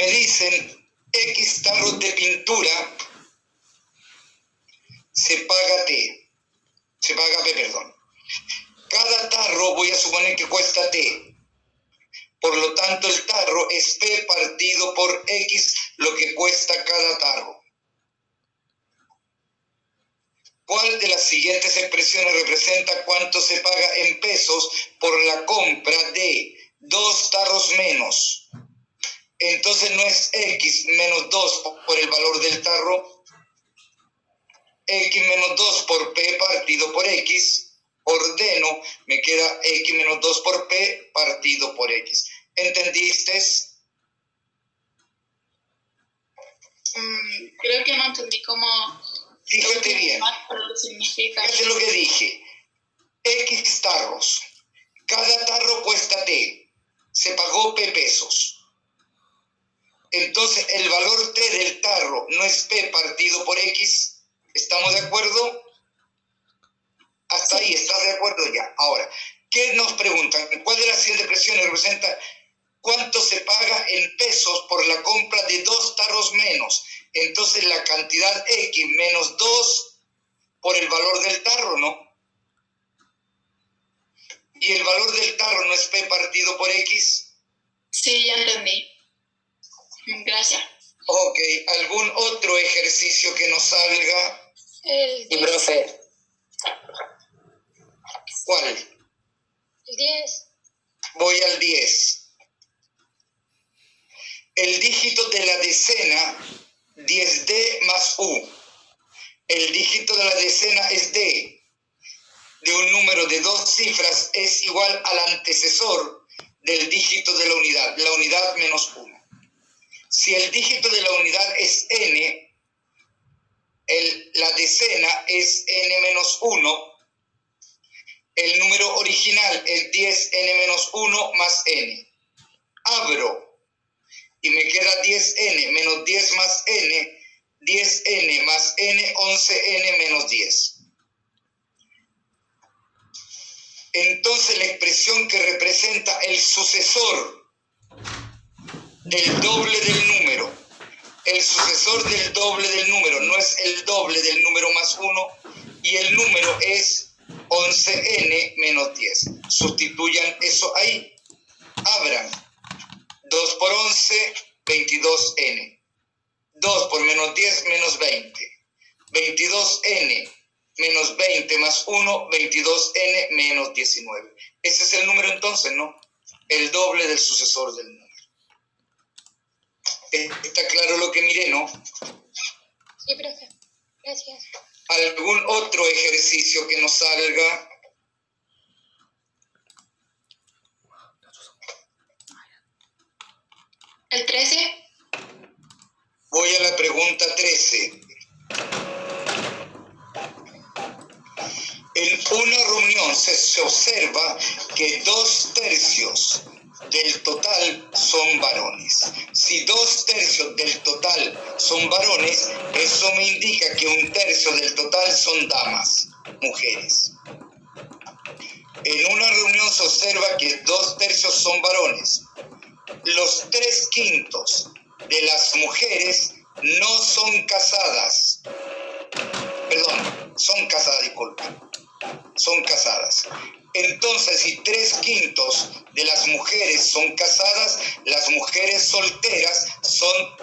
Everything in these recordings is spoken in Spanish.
me dicen X tarros de pintura, se paga P, perdón. Cada tarro voy a suponer que cuesta T. Por lo tanto, el tarro es P partido por X, lo que cuesta cada tarro. ¿Cuál de las siguientes expresiones representa cuánto se paga en pesos por la compra de 2 tarros menos? Entonces no es X menos 2 por el valor del tarro, X menos 2 por P partido por X, ordeno, me queda X menos 2 por P partido por X. ¿Entendiste? Creo que no entendí cómo... Fíjate bien, pero ¿qué significa? fíjate lo que dije. X tarros, cada tarro cuesta T, se pagó P pesos. Entonces el valor T del tarro no es P partido por X, ¿estamos de acuerdo? Hasta ahí, ¿estás de acuerdo ya? Ahora, ¿qué nos preguntan? ¿Cuál de las siguientes expresiones representa cuánto se paga en pesos por la compra de 2 tarros menos? Entonces la cantidad X menos 2 por el valor del tarro, ¿no? ¿Y el valor del tarro no es P partido por X? Sí, ya entendí. Gracias. Ok, ¿algún otro ejercicio que nos salga? Y profe, ¿Cuál? el 10. Voy al 10. El dígito de la decena, 10D más U. El dígito de la decena es D. De un número de 2 cifras es igual al antecesor del dígito de la unidad menos 1. Si el dígito de la unidad es n, la decena es n menos 1, el número original es 10n menos 1 más n. Abro y me queda 10n menos 10 más n, 10n más n, 11n menos 10. Entonces la expresión que representa el sucesor del doble del número, el sucesor del doble del número no es el doble del número más 1 y el número es 11n menos 10. Sustituyan eso ahí. Abran. 2 por 11, 22n. 2 por menos 10, menos 20. 22n menos 20 más 1, 22n menos 19. Ese es el número entonces, ¿no? El doble del sucesor del número. ¿Está claro lo que miré, no? Sí, profe. Gracias. ¿Algún otro ejercicio que nos salga? ¿El 13? Voy a la pregunta 13. En una reunión se observa que 2/3 del total son varones. Si 2/3 del total son varones, eso me indica que 1/3 del total son damas, mujeres. En una reunión se observa que 2/3 son varones. Los 3/5 de las mujeres no son casadas. Perdón, son casadas, disculpen. Son casadas. Entonces, si 3/5 de las mujeres son casadas, las mujeres solteras son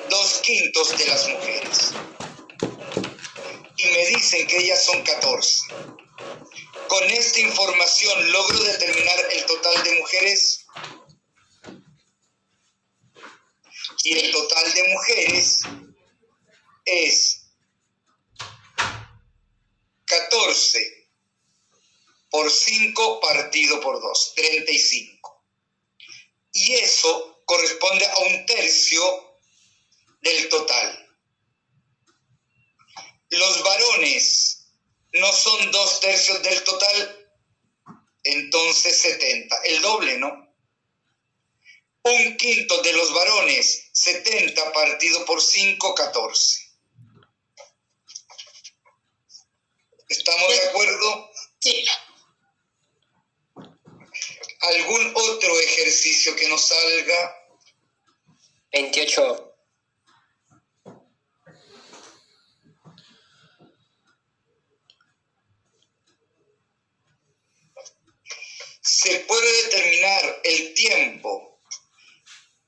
2/5 de las mujeres. Y me dicen que ellas son 14. Con esta información, ¿logro determinar el total de mujeres? Y el total de mujeres es 14 por 5 partido por 2, 35. Y eso corresponde a 1/3 del total. Los varones no son 2/3 del total, entonces 70, el doble, ¿no? 1/5 de los varones, 70 partido por 5, 14. ¿Estamos de acuerdo? Sí. ¿Algún otro ejercicio que nos salga? 28. Se puede determinar el tiempo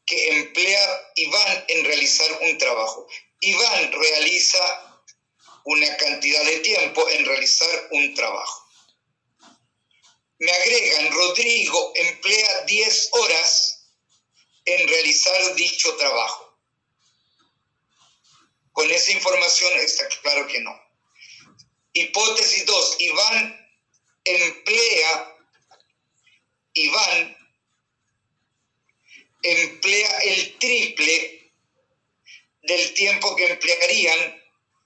que emplea Iván en realizar un trabajo. Iván realiza una cantidad de tiempo en realizar un trabajo. Me agregan, Rodrigo emplea 10 horas en realizar dicho trabajo. Con esa información está claro que no. Hipótesis 2. Iván emplea el triple del tiempo que emplearían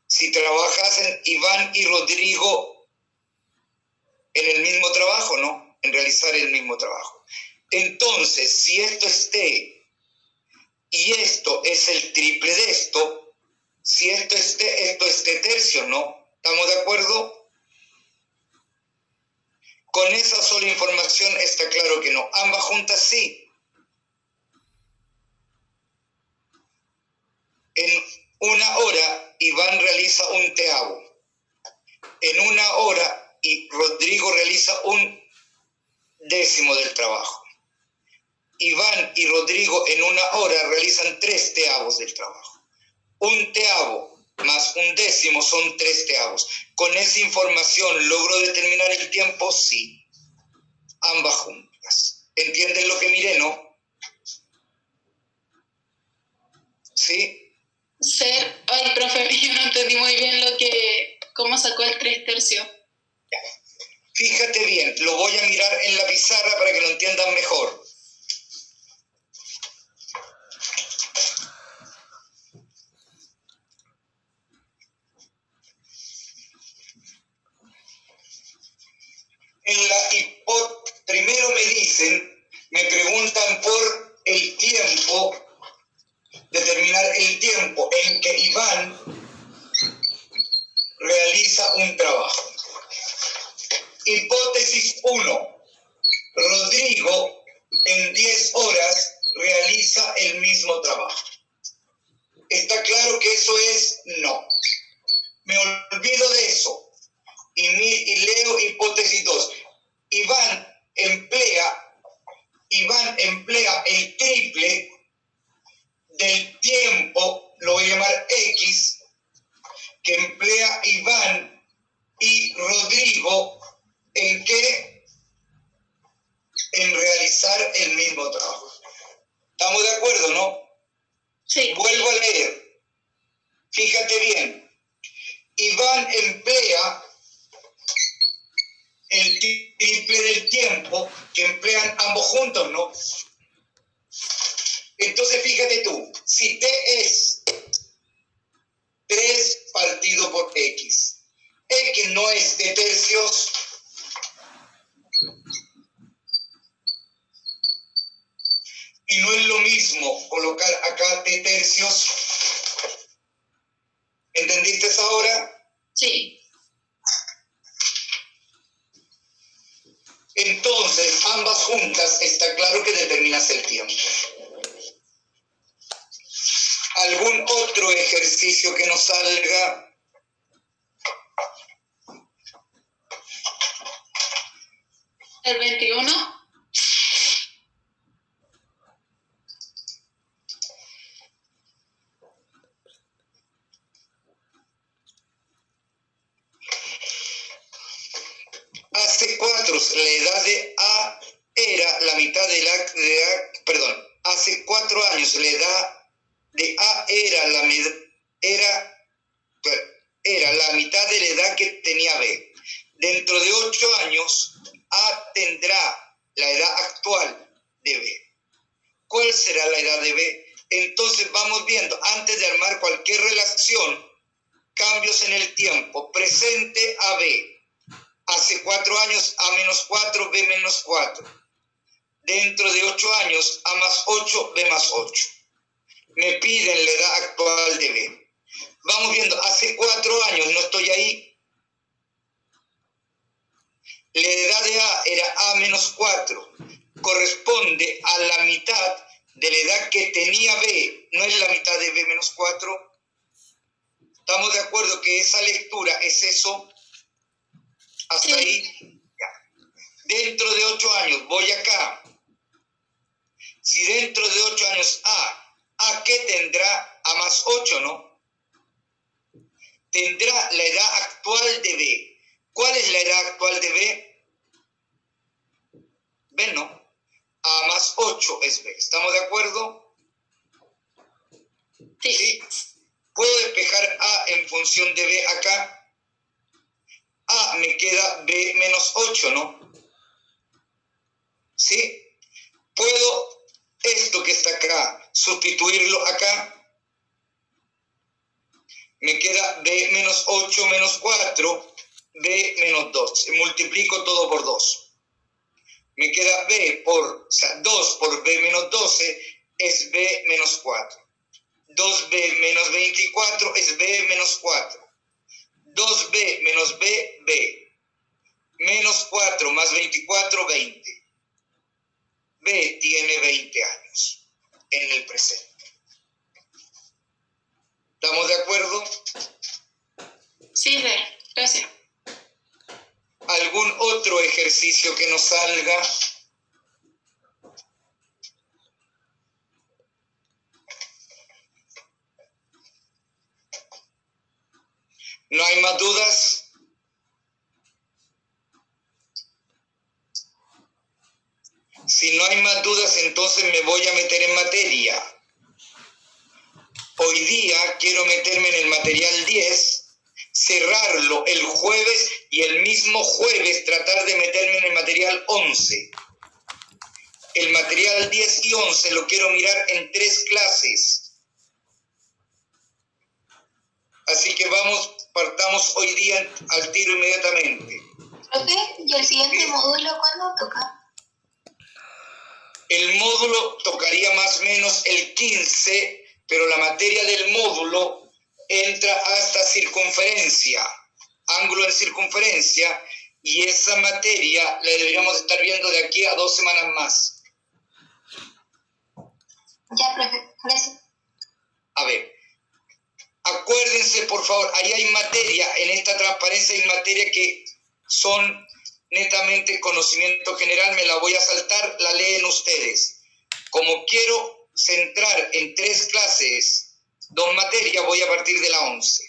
si trabajasen Iván y Rodrigo en el mismo trabajo, ¿no? En realizar el mismo trabajo. Entonces, si esto es T y esto es el triple de esto, si esto es T, esto es T tercio, ¿no? ¿Estamos de acuerdo? Con esa sola información está claro que no. Ambas juntas sí. En una hora, Iván realiza un teavo. En una hora, y Rodrigo realiza un décimo del trabajo. Iván y Rodrigo en una hora realizan 3 teavos del trabajo. Un teavo más un décimo son 3 teavos. Con esa información, ¿logro determinar el tiempo? Sí. Ambas juntas. ¿Entienden lo que miré, no? ¿Sí? Ay, profe, yo no entendí muy bien cómo sacó el 3 tercios. Fíjate bien, lo voy a mirar en la pizarra para que lo entiendan mejor. En la primero me preguntan por el tiempo, determinar el tiempo en que Iván realiza un trabajo. Hipótesis 1. Rodrigo en 10 horas realiza el mismo trabajo. ¿Está claro que eso es no? Me olvido de eso y leo hipótesis 2. Iván emplea el triple del tiempo, lo voy a llamar X, que emplea Iván y Rodrigo en qué? En realizar el mismo trabajo. ¿Estamos de acuerdo, no? Sí. Vuelvo a leer. Fíjate bien. Iván emplea el triple del tiempo que emplean ambos juntos, ¿no? Entonces, fíjate tú, si T es 3 partido por X, X no es de tercios, y no es lo mismo colocar acá T tercios. ¿Entendiste eso ahora? Sí. Entonces, ambas juntas está claro que determinas el tiempo. ¿Algún otro ejercicio que nos salga? El 21. Hace 4, la edad de A era la mitad de hace 4 años la edad de A era la mitad de la edad que tenía B. Dentro de 8 años, A tendrá la edad actual de B. ¿Cuál será la edad de B? Entonces vamos viendo, antes de armar cualquier relación, cambios en el tiempo. Presente a B. Hace 4 años, A menos 4, B menos 4. Dentro de 8 años, A más 8, B más 8. Me piden la edad actual de B. Vamos viendo, hace 4 años, no estoy ahí. La edad de A era A menos 4. Corresponde a la mitad de la edad que tenía B, no es la mitad de B menos 4. ¿Estamos de acuerdo que esa lectura es eso? ¿Hasta Sí. ahí? Ya. Dentro de 8 años, voy acá. Si dentro de 8 años ¿A qué tendrá? A más 8, ¿no? Tendrá la edad actual de B. ¿Cuál es la edad actual de B? B, ¿no? A más 8 es B. ¿Estamos de acuerdo? Sí. ¿Sí? ¿Puedo despejar A en función de B acá? A me queda B menos 8, ¿no? ¿Sí? ¿Puedo esto que está acá sustituirlo acá? Me queda B menos 8 menos 4, B menos 2. Multiplico todo por 2. Me queda o sea, 2 por B menos 12 es B menos 4. 2B menos 24 es B menos 4. 2B menos B, B. Menos 4 más 24, 20. B tiene 20 años en el presente. ¿Estamos de acuerdo? Sí, gracias. ¿Algún otro ejercicio que nos salga? ¿No hay más dudas? Si no hay más dudas, entonces me voy a meter en materia. Hoy día quiero meterme en el material 10, cerrarlo el jueves y el mismo jueves tratar de meterme en el material 11. El material 10 y 11 lo quiero mirar en 3 clases. Así que partamos hoy día al tiro inmediatamente. Profe, ¿y el siguiente ¿Sí? módulo cuándo toca? El módulo tocaría más o menos el 15, pero la materia del módulo entra hasta circunferencia, ángulo en circunferencia, y esa materia la deberíamos estar viendo de aquí a 2 semanas más. Ya, profe, gracias. A ver, acuérdense por favor, ahí hay materia, en esta transparencia hay materia que son netamente conocimiento general, me la voy a saltar, la leen ustedes. Como quiero centrar en 3 clases, 2 materias, voy a partir de la 11.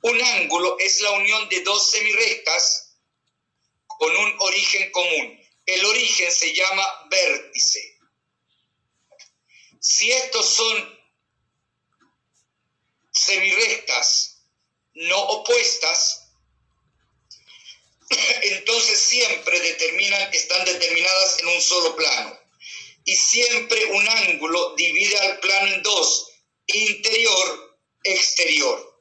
Un ángulo es la unión de 2 semirrectas con un origen común. El origen se llama vértice. Si estos son semirrectas no opuestas, entonces siempre están determinadas en un solo plano. Y siempre un ángulo divide al plano en 2, interior, exterior.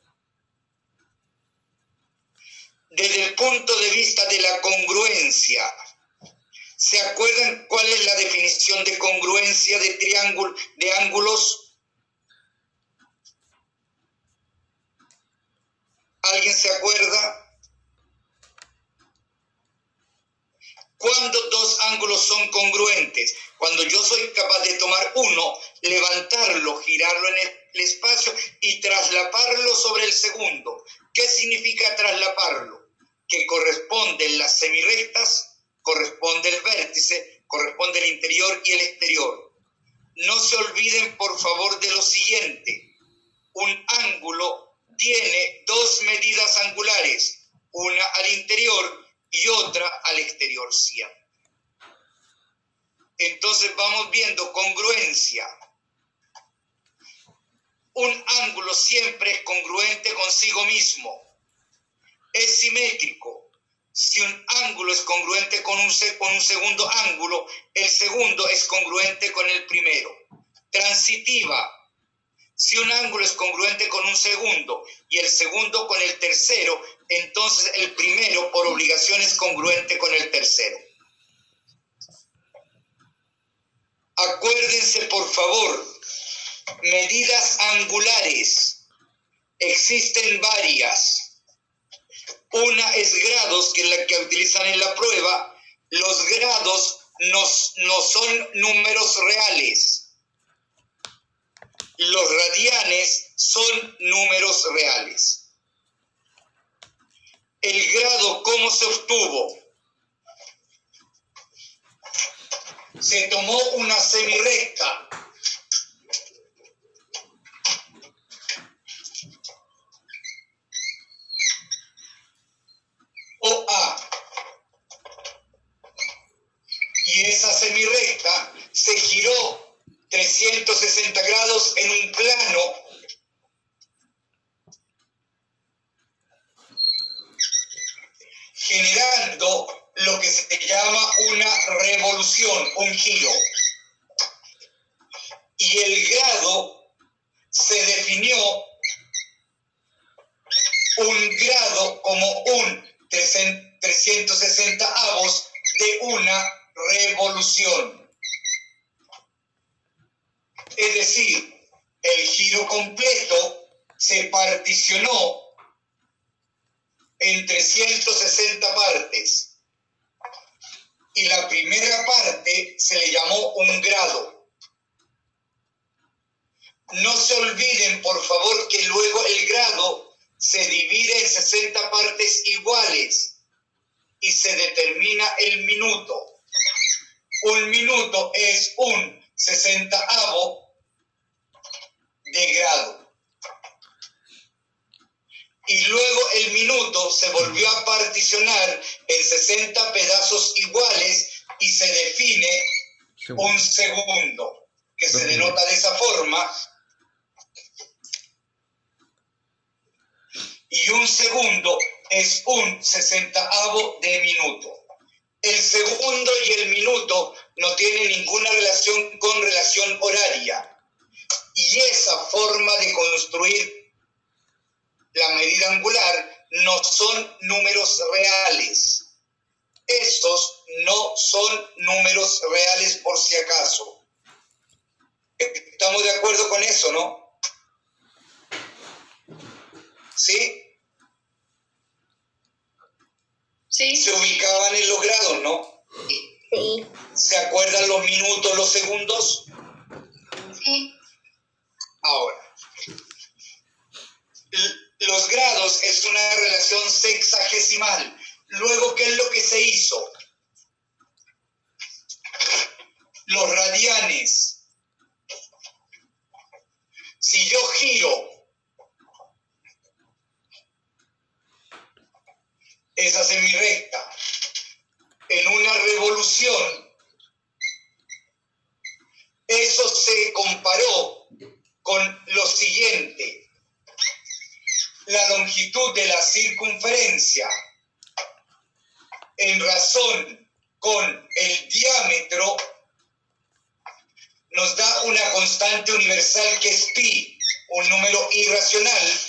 Desde el punto de vista de la congruencia, ¿se acuerdan cuál es la definición de congruencia de ángulos? ¿Alguien se acuerda? ¿Cuándo 2 ángulos son congruentes? Cuando yo soy capaz de tomar uno, levantarlo, girarlo en el espacio y traslaparlo sobre el segundo. ¿Qué significa traslaparlo? Que corresponden las semirrectas, corresponde el vértice, corresponde el interior y el exterior. No se olviden, por favor, de lo siguiente. Un ángulo tiene 2 medidas angulares, una al interior y otra al exterior siempre. Entonces vamos viendo congruencia. Un ángulo siempre es congruente consigo mismo. Es simétrico. Si un ángulo es congruente con un segundo ángulo, el segundo es congruente con el primero. Transitiva. Si un ángulo es congruente con un segundo y el segundo con el tercero, entonces el primero por obligación es congruente con el tercero. Acuérdense, por favor, medidas angulares. Existen varias. Una es grados, que es la que utilizan en la prueba. Los grados no son números reales. Los radianes son números reales. El grado, ¿cómo se obtuvo? Se tomó una semirrecta OA, y esa semirrecta se giró 360 grados en un plano generando lo que se llama una revolución, un giro. Y el grado se definió un grado como un 360avos de una revolución. Es decir, el giro completo se particionó en 360 partes. Y la primera parte se le llamó un grado. No se olviden, por favor, que luego el grado se divide en 60 partes iguales y se determina el minuto. Un minuto es un 60avo de grado. Y luego el minuto se volvió a particionar en 60 pedazos iguales y se define un segundo, que se denota de esa forma. Y un segundo es un 60avo de minuto. El segundo y el minuto no tienen ninguna relación con relación horaria. Y esa forma de construir la medida angular no son números reales. Estos no son números reales por si acaso. ¿Estamos de acuerdo con eso, no? ¿Sí? Sí. Se ubicaban en los grados, ¿no? Sí. ¿Se acuerdan los minutos, los segundos? Sí. Ahora, los grados es una relación sexagesimal. Luego, ¿qué es lo que se hizo? Los radianes. Si yo giro esa semirrecta en una revolución, eso se comparó con lo siguiente. La longitud de la circunferencia en razón con el diámetro nos da una constante universal que es pi, un número irracional.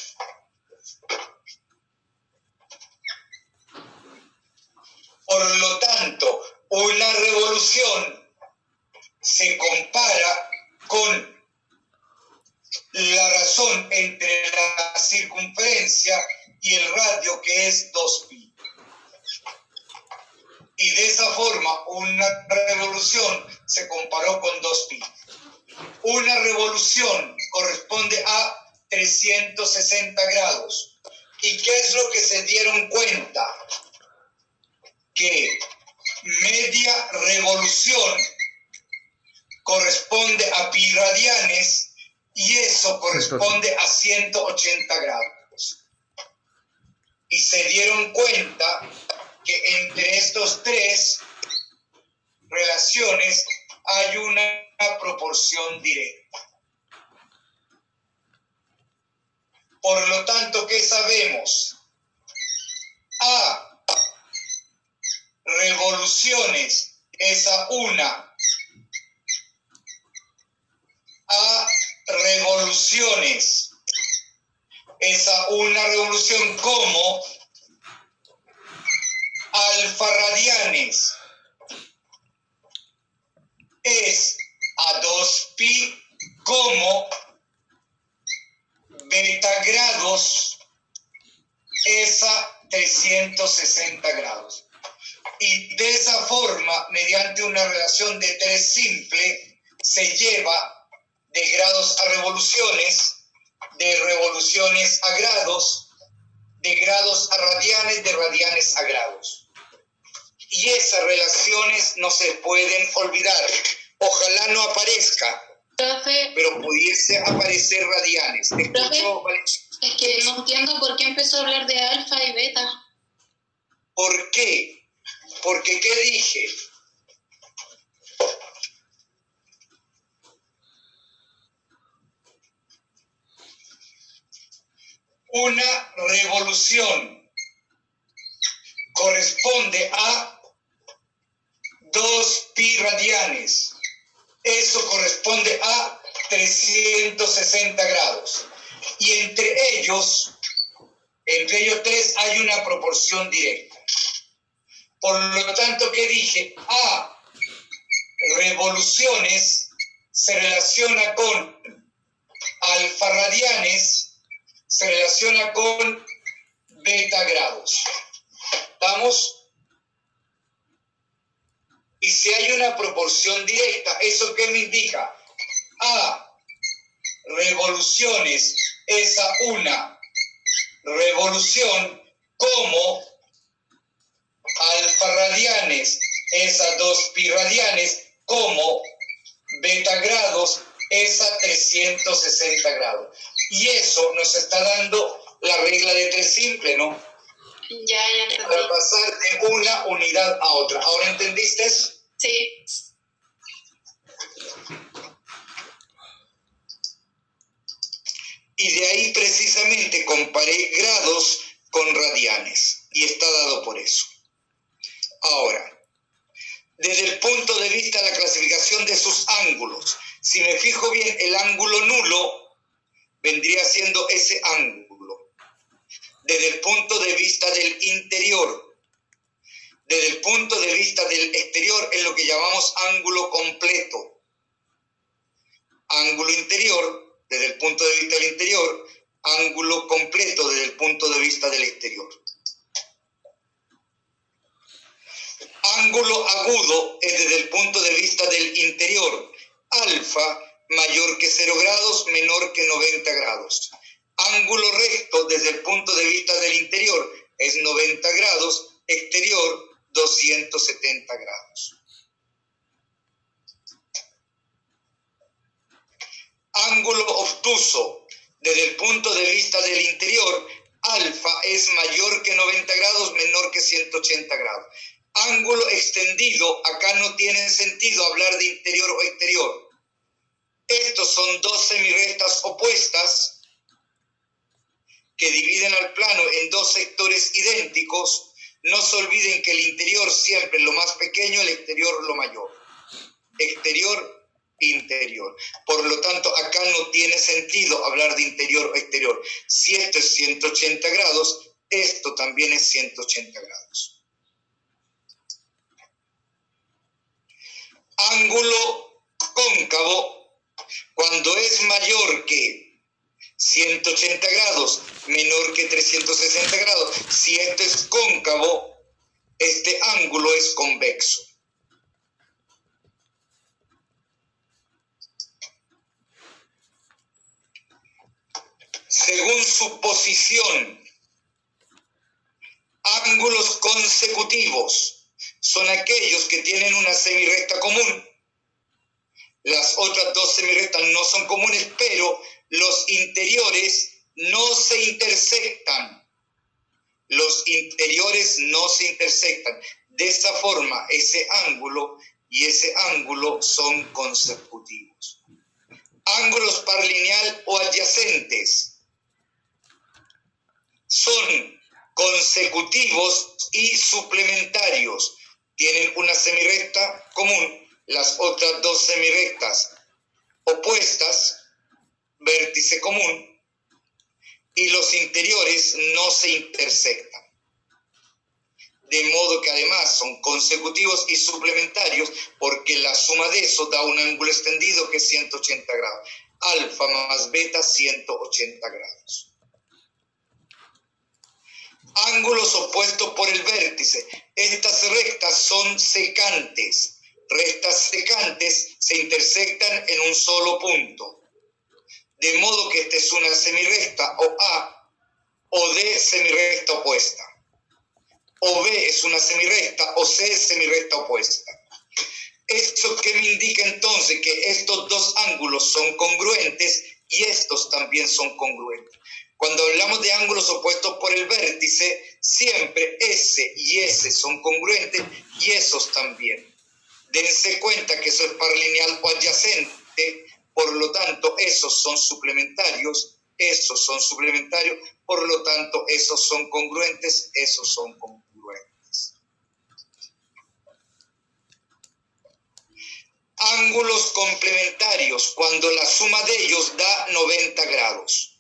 Por lo tanto, una revolución se compara con la razón entre la circunferencia y el radio, que es 2pi. Y de esa forma, una revolución se comparó con 2pi. Una revolución corresponde a 360 grados. ¿Y qué es lo que se dieron cuenta? Que media revolución corresponde a pi radianes y eso corresponde a 180 grados. Y se dieron cuenta que entre estos tres relaciones hay una proporción directa. Por lo tanto, ¿qué sabemos? A revoluciones es a una. A revoluciones es a una revolución como alfa radianes es a 2pi como beta grados es a 360 grados. Y de esa forma, mediante una relación de 3 simple, se lleva de grados a revoluciones, de revoluciones a grados, de grados a radianes, de radianes a grados. Y esas relaciones no se pueden olvidar. Ojalá no aparezca, Profe, pero pudiese aparecer radianes. ¿Te escucho, Valencia? es que no entiendo por qué empezó a hablar de alfa y beta. ¿Por qué? Porque, ¿qué dije? Una revolución corresponde a 2 pi radianes. Eso corresponde a 360 grados. Y entre ellos 3 hay una proporción directa. Por lo tanto, ¿qué dije? A revoluciones se relaciona con alfa radianes, se relaciona con beta grados. ¿Estamos? Y si hay una proporción directa, ¿eso qué me indica? A revoluciones es a una revolución como alfa radianes es a 2 pi radianes como beta grados es a 360 grados. Y eso nos está dando la regla de 3 simple, ¿no? Ya entendí. Para pasar de una unidad a otra. ¿Ahora entendiste? Sí. Y de ahí precisamente comparé grados con radianes. Y está dado por eso. Ahora, desde el punto de vista de la clasificación de sus ángulos, si me fijo bien, el ángulo nulo vendría siendo ese ángulo. Desde el punto de vista del interior, desde el punto de vista del exterior, es lo que llamamos ángulo completo. Ángulo interior, desde el punto de vista del interior, ángulo completo desde el punto de vista del exterior. Ángulo agudo es desde el punto de vista del interior, alfa mayor que 0 grados, menor que 90 grados. Ángulo recto desde el punto de vista del interior es 90 grados, exterior 270 grados. Ángulo obtuso desde el punto de vista del interior, alfa es mayor que 90 grados, menor que 180 grados. Ángulo extendido, acá no tiene sentido hablar de interior o exterior. Estos son 2 semirrectas opuestas que dividen al plano en 2 sectores idénticos. No se olviden que el interior siempre es lo más pequeño, el exterior lo mayor. Exterior, interior. Por lo tanto, acá no tiene sentido hablar de interior o exterior. Si esto es 180 grados, esto también es 180 grados. Ángulo cóncavo, cuando es mayor que 180 grados, menor que 360 grados, si esto es cóncavo, este ángulo es convexo. Según su posición, ángulos consecutivos son aquellos que tienen una semirrecta común. Las otras 2 semirrectas no son comunes, pero los interiores no se intersectan. Los interiores no se intersectan. De esa forma, ese ángulo y ese ángulo son consecutivos. Ángulos par lineal o adyacentes son consecutivos y suplementarios. Tienen una semirrecta común, las otras 2 semirrectas opuestas, vértice común, y los interiores no se intersectan. De modo que además son consecutivos y suplementarios porque la suma de eso da un ángulo extendido que es 180 grados. Alfa más beta, 180 grados. ángulos opuestos por el vértice. Estas rectas son secantes. Rectas secantes se intersectan en un solo punto. De modo que esta es una semirrecta o A o D semirrecta opuesta. O B es una semirrecta o C es semirrecta opuesta. ¿Esto qué me indica entonces? Que estos dos ángulos son congruentes y estos también son congruentes. Cuando hablamos de ángulos opuestos por el vértice, siempre ese y ese son congruentes y esos también. Dense cuenta que eso es paralineal o adyacente, por lo tanto esos son suplementarios, por lo tanto esos son congruentes, esos son congruentes. Ángulos complementarios, cuando la suma de ellos da 90 grados.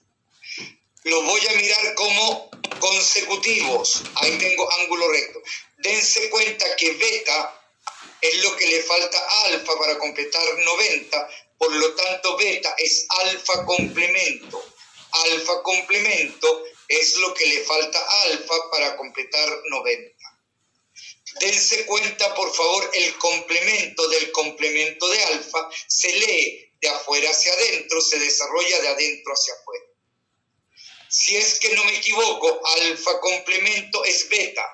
Los voy a mirar como consecutivos. Ahí tengo ángulo recto. Dense cuenta que beta es lo que le falta a alfa para completar 90, por lo tanto beta es alfa complemento. Alfa complemento es lo que le falta a alfa para completar 90. Dense cuenta, por favor, el complemento del complemento de alfa se lee de afuera hacia adentro, se desarrolla de adentro hacia afuera. Si es que no me equivoco, alfa complemento es beta.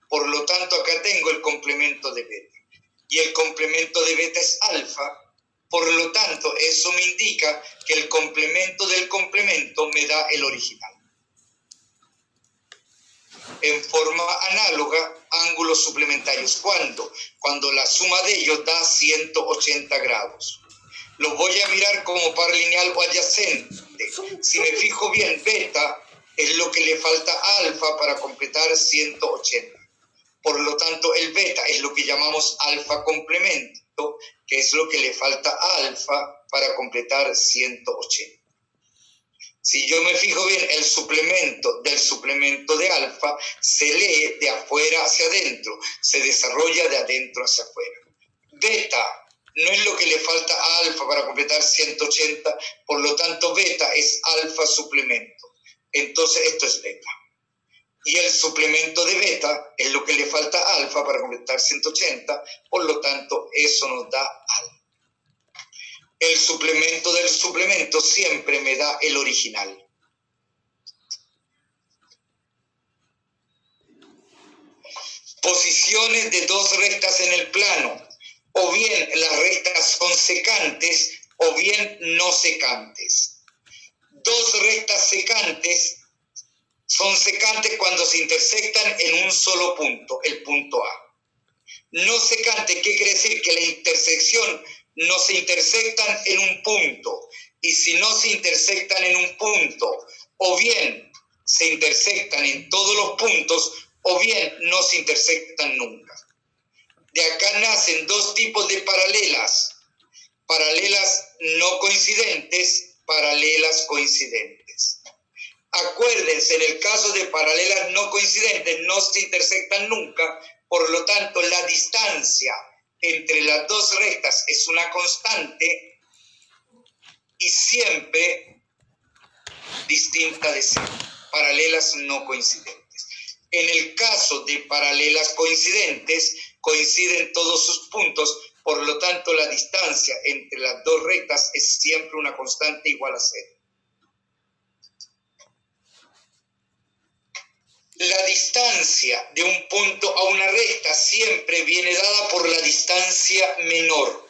Por lo tanto, acá tengo el complemento de beta. Y el complemento de beta es alfa. Por lo tanto, eso me indica que el complemento del complemento me da el original. En forma análoga, ángulos suplementarios. ¿Cuándo? Cuando la suma de ellos da 180 grados. Los voy a mirar como par lineal o adyacente. Si me fijo bien, beta es lo que le falta a alfa para completar 180. Por lo tanto, el beta es lo que llamamos alfa complemento, que es lo que le falta a alfa para completar 180. Si yo me fijo bien, el suplemento del suplemento de alfa se lee de afuera hacia adentro, se desarrolla de adentro hacia afuera. Beta no es lo que le falta a alfa para completar 180, por lo tanto beta es alfa suplemento. Entonces esto es beta. Y el suplemento de beta es lo que le falta a alfa para completar 180, por lo tanto eso nos da alfa. El suplemento del suplemento siempre me da el original. Posiciones de dos rectas en el plano. O bien las rectas son secantes o bien no secantes. Dos rectas secantes son secantes cuando se intersectan en un solo punto, el punto A. No secante, ¿qué quiere decir? Que la intersección no se intersectan en un punto. Y si no se intersectan en un punto, o bien se intersectan en todos los puntos, o bien no se intersectan nunca. De acá nacen dos tipos de paralelas. Paralelas no coincidentes, paralelas coincidentes. Acuérdense, en el caso de paralelas no coincidentes no se intersectan nunca, por lo tanto la distancia entre las dos rectas es una constante y siempre distinta de cero. Paralelas no coincidentes. En el caso de paralelas coincidentes, coinciden todos sus puntos, por lo tanto la distancia entre las dos rectas es siempre una constante igual a cero. La distancia de un punto a una recta siempre viene dada por la distancia menor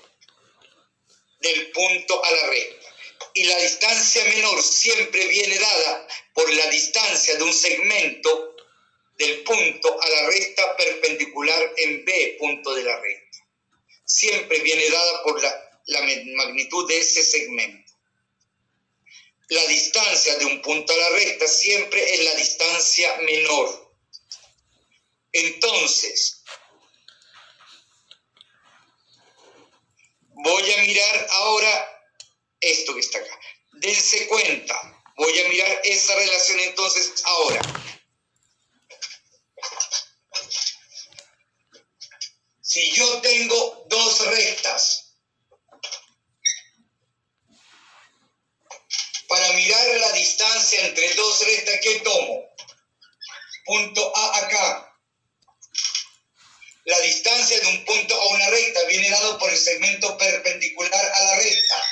del punto a la recta. Y la distancia menor siempre viene dada por la distancia de un segmento del punto a la recta perpendicular en B, punto de la recta. Siempre viene dada por la magnitud de ese segmento. La distancia de un punto a la recta siempre es la distancia menor. Entonces, voy a mirar ahora esto que está acá. Dense cuenta, voy a mirar esa relación entonces ahora. Si yo tengo dos rectas, para mirar la distancia entre dos rectas, ¿qué tomo? punto A acá. La distancia de un punto a una recta viene dado por el segmento perpendicular a la recta.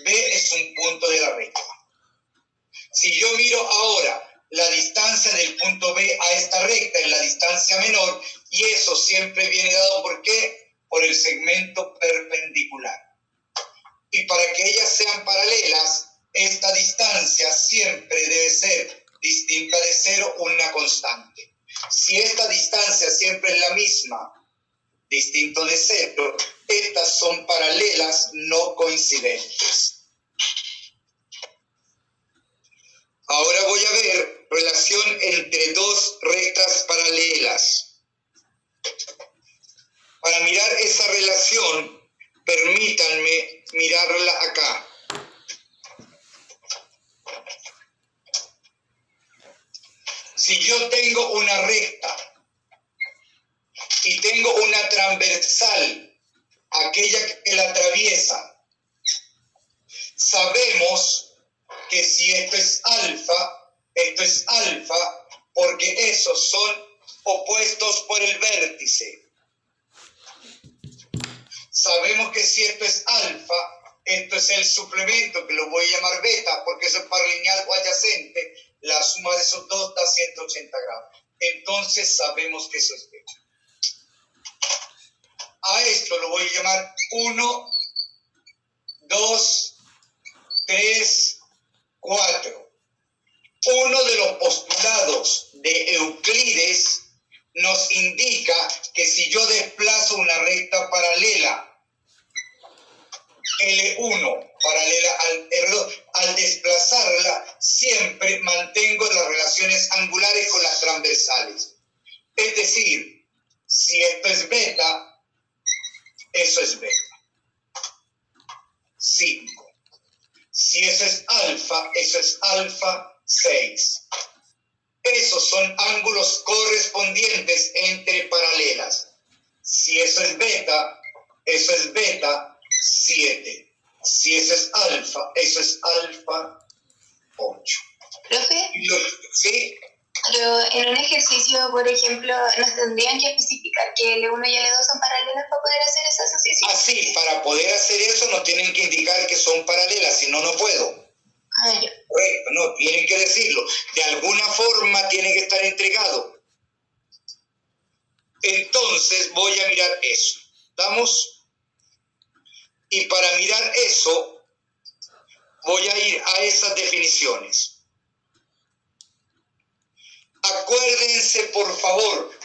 B es un punto de la recta. Si yo miro ahora la distancia del punto B a esta recta en la distancia menor, y eso siempre viene dado ¿por qué? Por el segmento perpendicular. Y para que ellas sean paralelas, esta distancia siempre debe ser distinta de cero, una constante. Si esta distancia siempre es la misma, distinto de cero, estas son paralelas no coincidentes. Ahora voy a ver relación entre dos rectas paralelas. Para mirar esa relación, permítanme mirarla acá. Si yo tengo una recta y tengo una transversal, aquella que la atraviesa, sabemos que si esto es alfa, porque esos son opuestos por el vértice. Sabemos que si esto es alfa, esto es el suplemento, que lo voy a llamar beta, porque eso es par lineal o adyacente. La suma de esos dos da 180 grados. Entonces sabemos que eso es beta. A esto lo voy a llamar 1, 2, 3, 4. Uno de los postulados de Euclides nos indica que si yo desplazo una recta paralela, L1 paralela al R2, al desplazarla siempre mantengo las relaciones angulares con las transversales. Es decir, si esto es beta, eso es beta. 5. Si eso es alfa 6. Esos son ángulos correspondientes entre paralelas. Si eso es beta 7. Si eso es alfa 8. Profe, ¿Sí? pero en un ejercicio, por ejemplo, nos tendrían que especificar que L1 y L2 son paralelas para poder hacer esa asociación. Así, para poder hacer eso nos tienen que indicar que son paralelas, si no, no puedo. Ah, ya. Correcto, no, tienen que decirlo. De alguna forma tiene que estar entregado. Entonces voy a mirar eso. ¿Estamos? Y para mirar eso, voy a ir a esas definiciones. Acuérdense, por favor,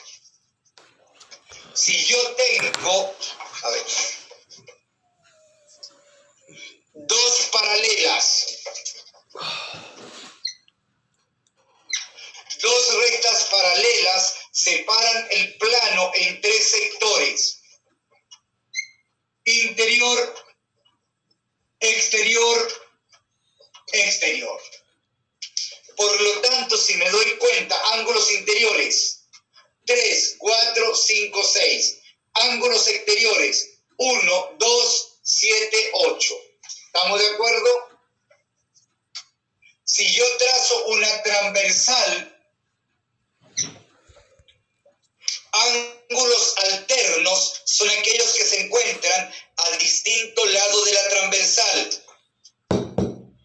si yo tengo, a ver, dos paralelas, dos rectas paralelas separan el plano en tres sectores: interior, exterior, exterior. Por lo tanto, si me doy cuenta, ángulos interiores 3, 4, 5, 6. Ángulos exteriores 1, 2, 7, 8. ¿Estamos de acuerdo? Si yo trazo una transversal, ángulos alternos son aquellos que se encuentran a distinto lado de la transversal.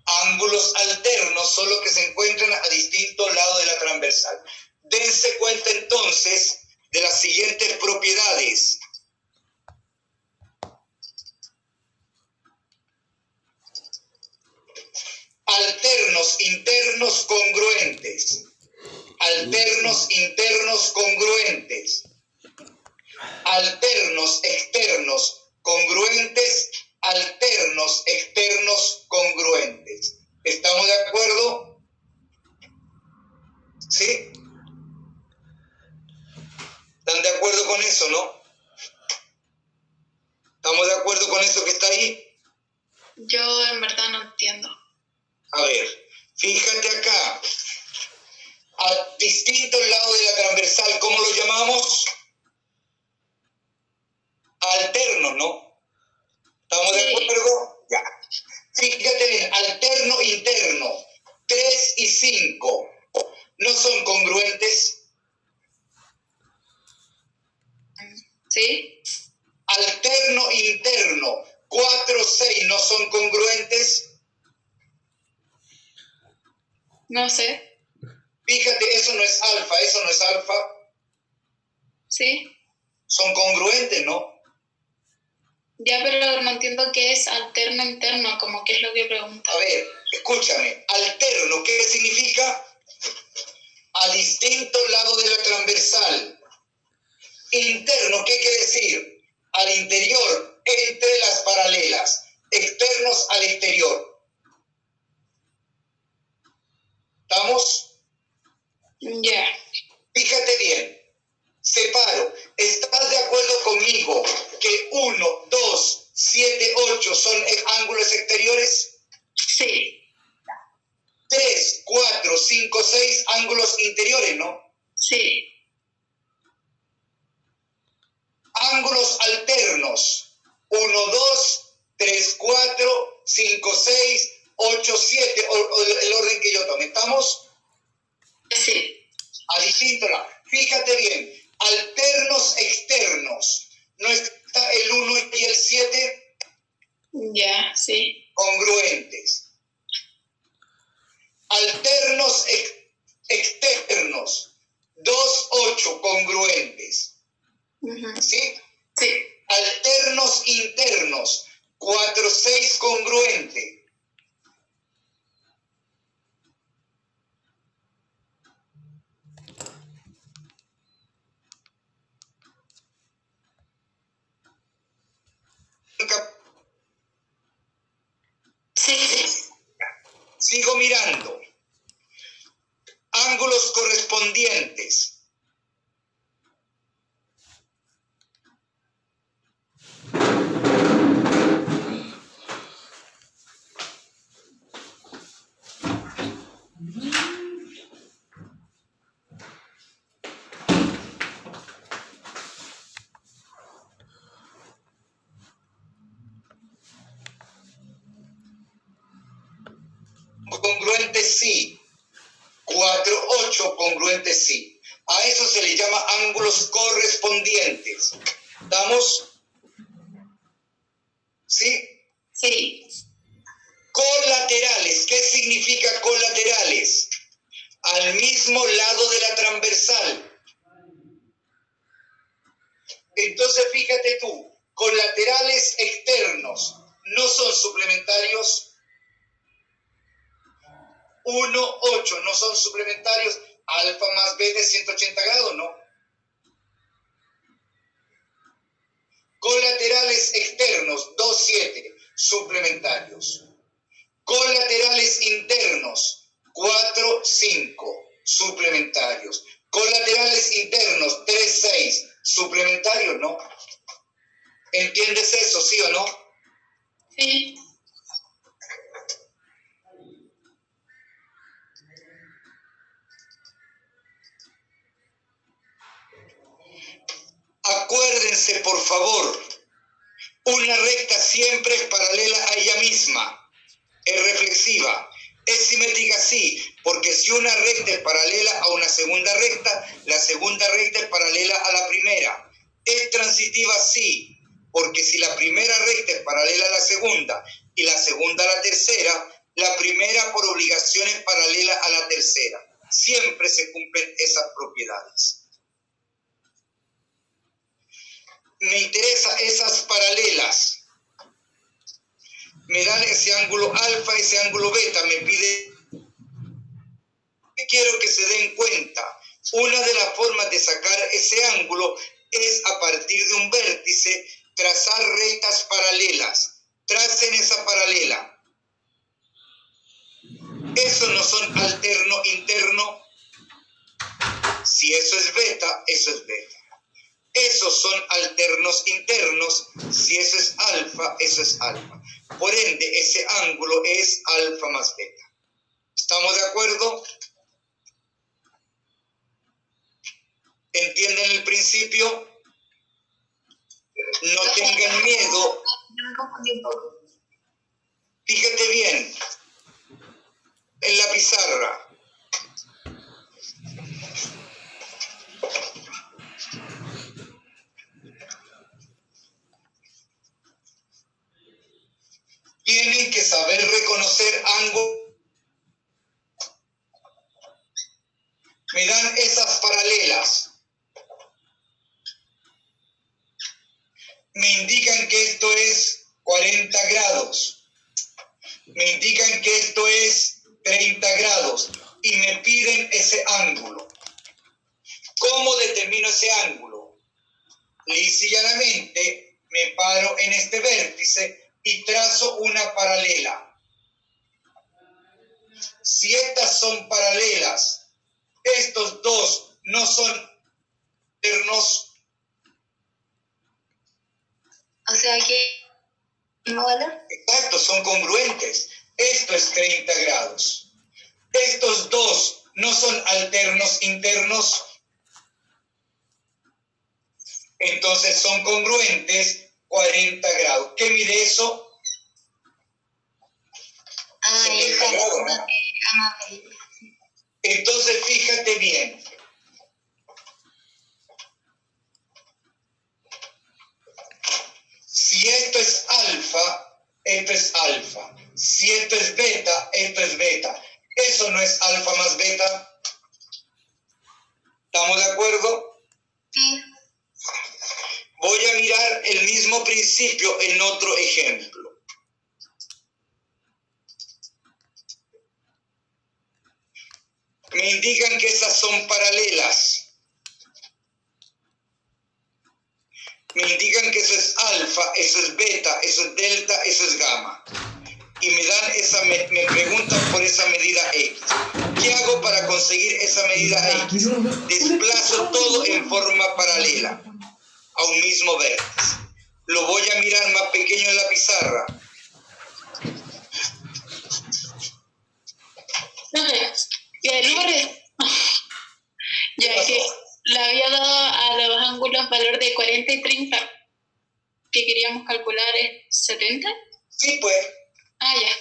Ángulos alternos son los que se encuentran a distinto lado de la transversal. Dense cuenta entonces de las siguientes propiedades. Alternos internos congruentes. Alternos internos congruentes. Alternos externos congruentes. Alternos externos congruentes. ¿Estamos de acuerdo? ¿Sí? ¿Están de acuerdo con eso, no? ¿Estamos de acuerdo con eso que está ahí? Yo en verdad no entiendo. A ver, fíjate acá. A distintos lados de la transversal, ¿cómo lo llamamos? Alternos, ¿no? ¿Estamos de acuerdo? Ya. Fíjate bien, alterno interno, 3 y 5. no son congruentes. ¿Sí? Alterno, interno, 4, 6 no son congruentes. No sé. Fíjate, eso no es alfa. ¿Sí? Son congruentes, ¿no? Ya, pero no entiendo qué es alterno interno, como qué es lo que pregunta. A ver, escúchame. Alterno, ¿qué significa? A distinto lado de la transversal. Interno, ¿qué quiere decir? Al interior, entre las paralelas. Externos al exterior. ¿Estamos? Ya. Fíjate bien. Separo. ¿Estás de acuerdo conmigo que 1, 2, 7, 8 son ángulos exteriores? Sí. 3, 4, 5, 6 ángulos interiores, ¿no? Sí. Ángulos alternos. 1, 2, 3, 4, 5, 6, 8, 7. El orden que yo tome. ¿Estamos? Sí. A distinto lado. Fíjate bien. Alternos externos. ¿No está el 1 y el 7? Ya, sí. Congruentes. Alternos externos. 2, 8 congruentes. Uh-huh. ¿Sí? Sí. Alternos internos. 4, 6 congruente. Sí. Sigo mirando. Ángulos correspondientes. Congruentes sí. 4, 8 congruentes sí. A eso se le llama ángulos correspondientes. ¿Estamos? ¿Sí? Sí. Colaterales. ¿Qué significa colaterales? Al mismo lado de la transversal. Entonces fíjate tú, colaterales externos no son suplementarios. 1, 8 no son suplementarios. Alfa más B de 180 grados, ¿no? Colaterales externos, 2, 7, suplementarios. Colaterales internos, 4, 5, suplementarios. Colaterales internos, 3, 6, suplementarios, ¿no? ¿Entiendes eso, sí o no? Sí. Acuérdense, por favor, una recta siempre es paralela a ella misma, es reflexiva, es simétrica sí, porque si una recta es paralela a una segunda recta, la segunda recta es paralela a la primera. Es transitiva sí, porque si la primera recta es paralela a la segunda y la segunda a la tercera, la primera por obligación es paralela a la tercera. Siempre se cumplen esas propiedades. Me interesa esas paralelas. Me dan ese ángulo alfa, ese ángulo beta, me pide. Quiero que se den cuenta. Una de las formas de sacar ese ángulo es a partir de un vértice trazar rectas paralelas. Tracen esa paralela. Eso no son alterno interno. Si eso es beta, eso es beta. Esos son alternos internos. Si eso es alfa, eso es alfa. Por ende, ese ángulo es alfa más beta. ¿Estamos de acuerdo? ¿Entienden el principio? No tengan miedo. Yo me confundí un poco. Fíjate bien. En la pizarra. saber reconocer ángulos. Me dan esas paralelas. Me indican que esto es 40 grados. Me indican que esto es 30 grados. Y me piden ese ángulo. ¿Cómo determino ese ángulo? Lisa y llanamente me paro en este vértice y trazo una paralela. Si estas son paralelas, estos dos no son internos. O sea que, ¿no valor? Exacto, son congruentes. Esto es 30 grados. Estos dos no son alternos internos. Entonces son congruentes 40 grados. ¿Qué mide eso? Ah, 70 grados, ¿no? amable. Entonces fíjate bien. Si esto es alfa, esto es alfa. Si esto es beta, esto es beta. Eso no es alfa más beta. ¿Estamos de acuerdo? Sí. Voy a mirar el mismo principio en otro ejemplo. Me indican que esas son paralelas. Me indican que eso es alfa, eso es beta, eso es delta, eso es gamma. Y me dan me preguntan por esa medida X. ¿Qué hago para conseguir esa medida X? Desplazo todo en forma paralela a un mismo vértice. Lo voy a mirar más pequeño en la pizarra. Ya el número ya que le había dado a los ángulos valor de 40 y 30 que queríamos calcular es 70. Sí, pues. Ah, ya.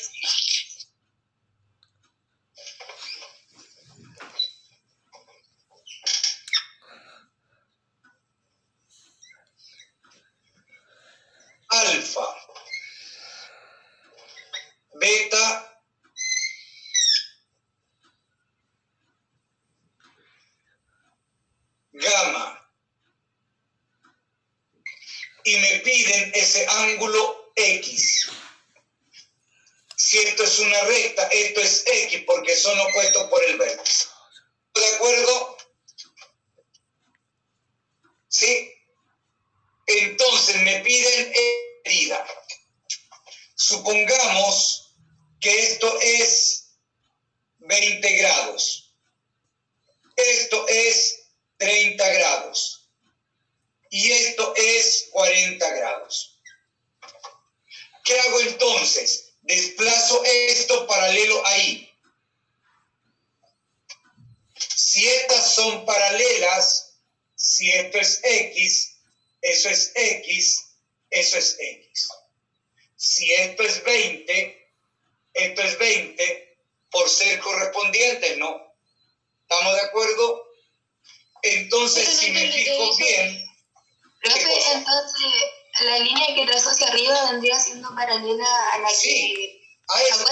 Alfa, beta, gamma. Y me piden ese ángulo X. Si esto es una recta, esto es X porque son opuestos por el vértice. ¿De acuerdo? ¿Sí? Entonces me piden medida. Supongamos que esto es 20 grados. Esto es 30 grados. Y esto es 40 grados. ¿Qué hago entonces? Desplazo esto paralelo ahí. Si estas son paralelas, si esto es X, eso es X, eso es X. Si esto es 20, esto es 20, por ser correspondientes, ¿no? ¿Estamos de acuerdo? Entonces, si me fijo bien... Profe, entonces, la línea que trazó hacia arriba vendría siendo paralela a la Sí, que... a esa.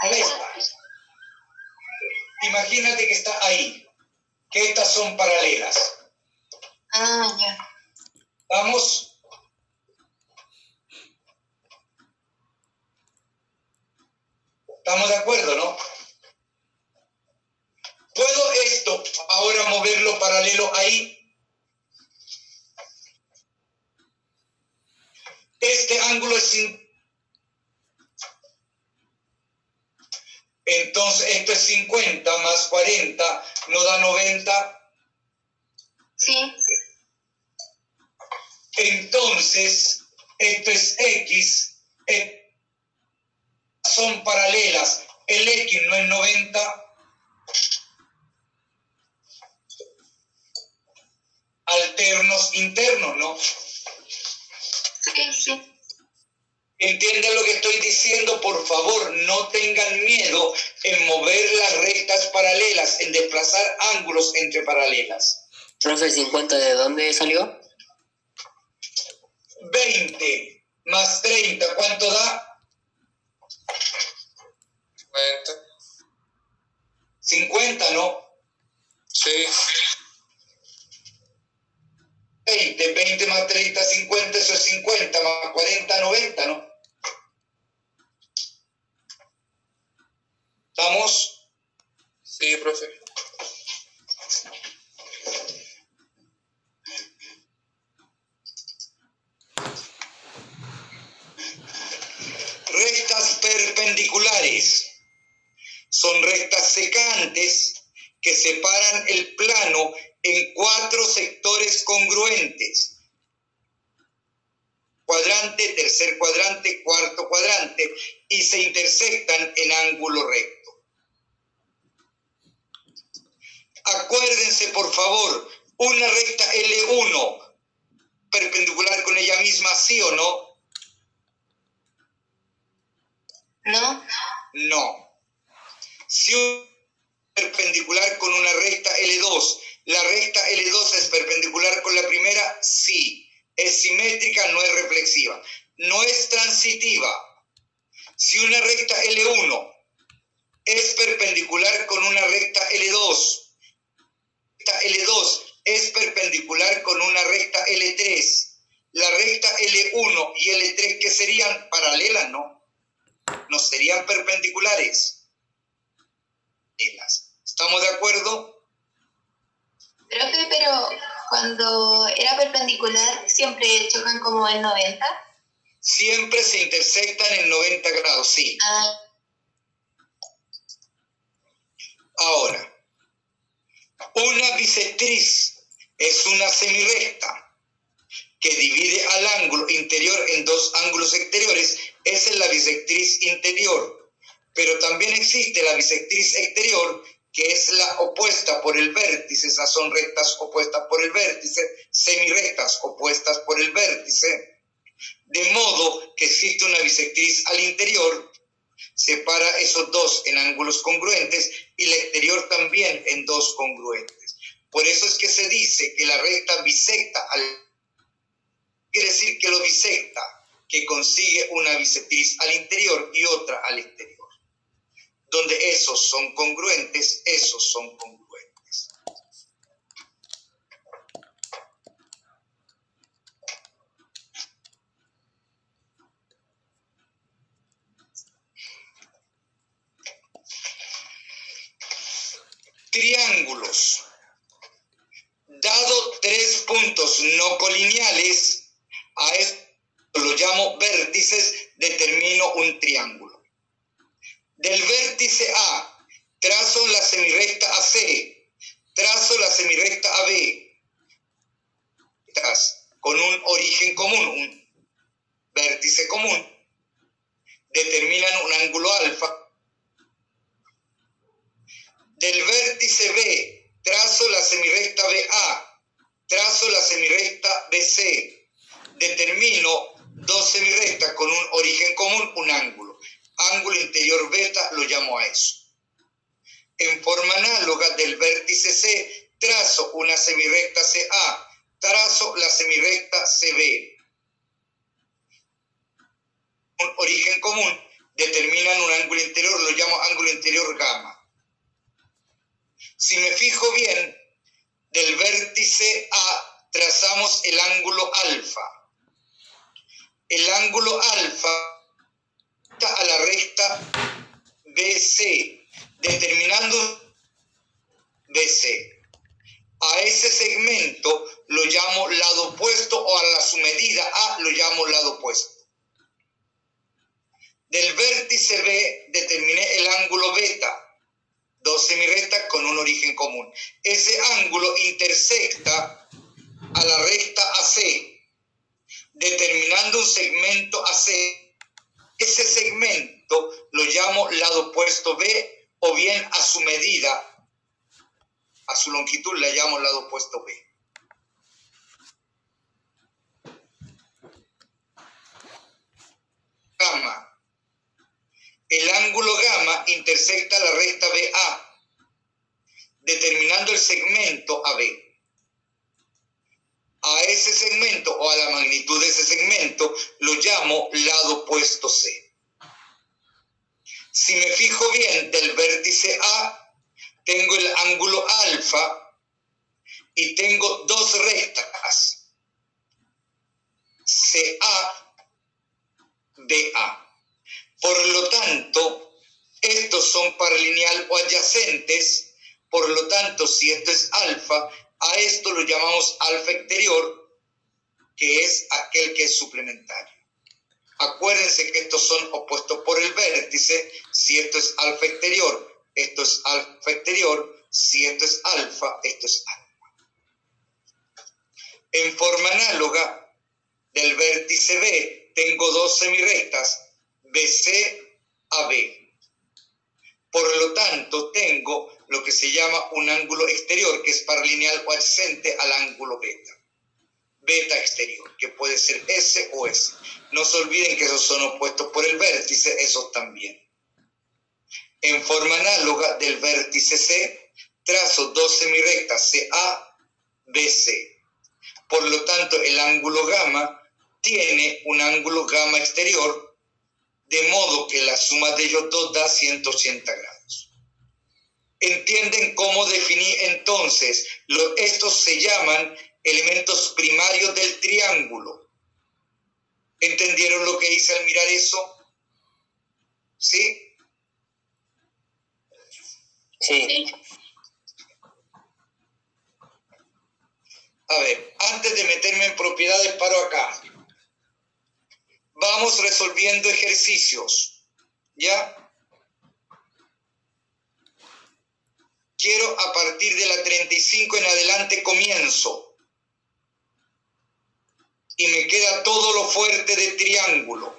Ahí Esa. Imagínate que está ahí, que estas son paralelas. Ah, ya. Vamos. ¿Estamos de acuerdo, no? ¿Puedo esto ahora moverlo paralelo ahí? Este ángulo es entonces esto es 50 más 40, ¿no da 90? Sí. Entonces, esto es X, son paralelas, el X no es 90. Alternos internos, ¿no? Sí, sí. ¿Entienden lo que estoy diciendo? Por favor, no tengan miedo en mover las rectas paralelas, en desplazar ángulos entre paralelas. Profe, ¿50 de dónde salió? 20 más 30, ¿cuánto da? 50, ¿no? Sí. 20 más 30, 50, eso es 50, más 40, 90, ¿no? ¿Estamos? Sí, profe. Rectas perpendiculares. Son rectas secantes que separan el plano en 4 sectores congruentes. Cuadrante, tercer cuadrante, cuarto cuadrante, y se intersectan en ángulo recto. Acuérdense, por favor, una recta L1 perpendicular con ella misma, ¿sí o no? ¿No? No. Si un perpendicular con una recta L2, la recta L2 es perpendicular con la primera, sí. Es simétrica, no es reflexiva. No es transitiva. Si una recta L1 es perpendicular con una recta L2, esta L2 es perpendicular con una recta L3, la recta L1 y L3 que serían paralelas, ¿no? No serían perpendiculares. ¿Estamos de acuerdo? Profe, pero cuando era perpendicular siempre chocan como en 90. Siempre se intersectan en 90 grados, sí. Ah, Ahora, una bisectriz es una semirrecta que divide al ángulo interior en 2 ángulos exteriores. Esa es la bisectriz interior. Pero también existe la bisectriz exterior, que es la opuesta por el vértice. Esas son rectas opuestas por el vértice, semirrectas opuestas por el vértice. De modo que existe una bisectriz al interior, separa esos 2 en ángulos congruentes, y la exterior también en 2 congruentes. Por eso es que se dice que la recta bisecta quiere decir que lo bisecta, que consigue una bisectriz al interior y otra al exterior. Donde esos son congruentes, esos son congruentes. Triángulos. Dado 3 puntos no colineales, a esto lo llamo vértices, determino un triángulo. Del vértice A, trazo la semirrecta AC, trazo la semirrecta AB, con un origen común, un vértice común, determinan un ángulo alfa. Del vértice B, trazo la semirrecta BA, trazo la semirrecta BC, determino 2 semirrectas con un origen común, un ángulo. Ángulo interior beta lo llamo a eso. En forma análoga, del vértice C, trazo una semirrecta CA, trazo la semirrecta CB. Un origen común, determinan un ángulo interior, lo llamo ángulo interior gamma. Si me fijo bien, del vértice A trazamos el ángulo alfa. El ángulo alfa a la recta BC, determinando BC. A ese segmento lo llamo lado opuesto, o a la su medida A lo llamo lado opuesto. Del vértice B determiné el ángulo beta, 2 semirrectas con un origen común. Ese ángulo intersecta a la recta AC, determinando un segmento AC. Ese segmento lo llamo lado opuesto B, o bien a su medida, a su longitud la llamo lado opuesto B. Gamma. El ángulo gamma intersecta la recta BA, determinando el segmento AB. A ese segmento, o a la magnitud de ese segmento, lo llamo lado opuesto C. Si me fijo bien, del vértice A tengo el ángulo alfa y tengo dos rectas, CA, BA. Por lo tanto, estos son paralineal o adyacentes, por lo tanto, si esto es alfa, a esto lo llamamos alfa exterior, que es aquel que es suplementario. Acuérdense que estos son opuestos por el vértice. Si esto es alfa exterior, esto es alfa exterior. Si esto es alfa, esto es alfa. En forma análoga, del vértice B tengo dos semirrectas, BC a B. Por lo tanto, tengo lo que se llama un ángulo exterior, que es paralineal o adyacente al ángulo beta. Beta exterior, que puede ser S o S. No se olviden que esos son opuestos por el vértice, esos también. En forma análoga, del vértice C, trazo dos semirrectas CA, BC. Por lo tanto, el ángulo gamma tiene un ángulo gamma exterior, de modo que la suma de ellos dos da 180 grados. ¿Entienden cómo definí entonces? Estos se llaman elementos primarios del triángulo. ¿Entendieron lo que hice al mirar eso? ¿Sí? Sí. A ver, antes de meterme en propiedades, paro acá. Vamos resolviendo ejercicios, ¿ya? Quiero a partir de la 35 en adelante comienzo. Y me queda todo lo fuerte de triángulo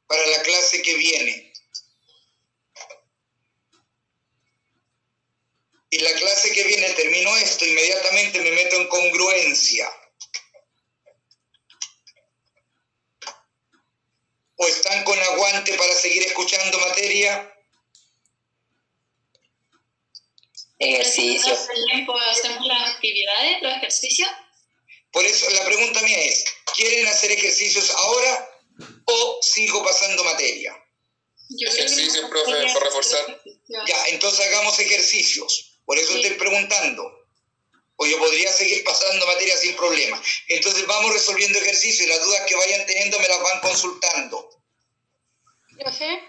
para la clase que viene. Y la clase que viene termino esto, inmediatamente me meto en congruencia. ¿O están con aguante para seguir escuchando materia? Ejercicio. ¿Hacemos las actividades, los ejercicios? Por eso la pregunta mía es, ¿quieren hacer ejercicios ahora o sigo pasando materia? Yo creo que Ejercicio, nos profe, gustaría para reforzar. hacer ejercicios. Ya, entonces hagamos ejercicios. Por eso Sí. estoy preguntando. O yo podría seguir pasando materia sin problema. Entonces vamos resolviendo ejercicios y las dudas que vayan teniendo me las van consultando. Profe,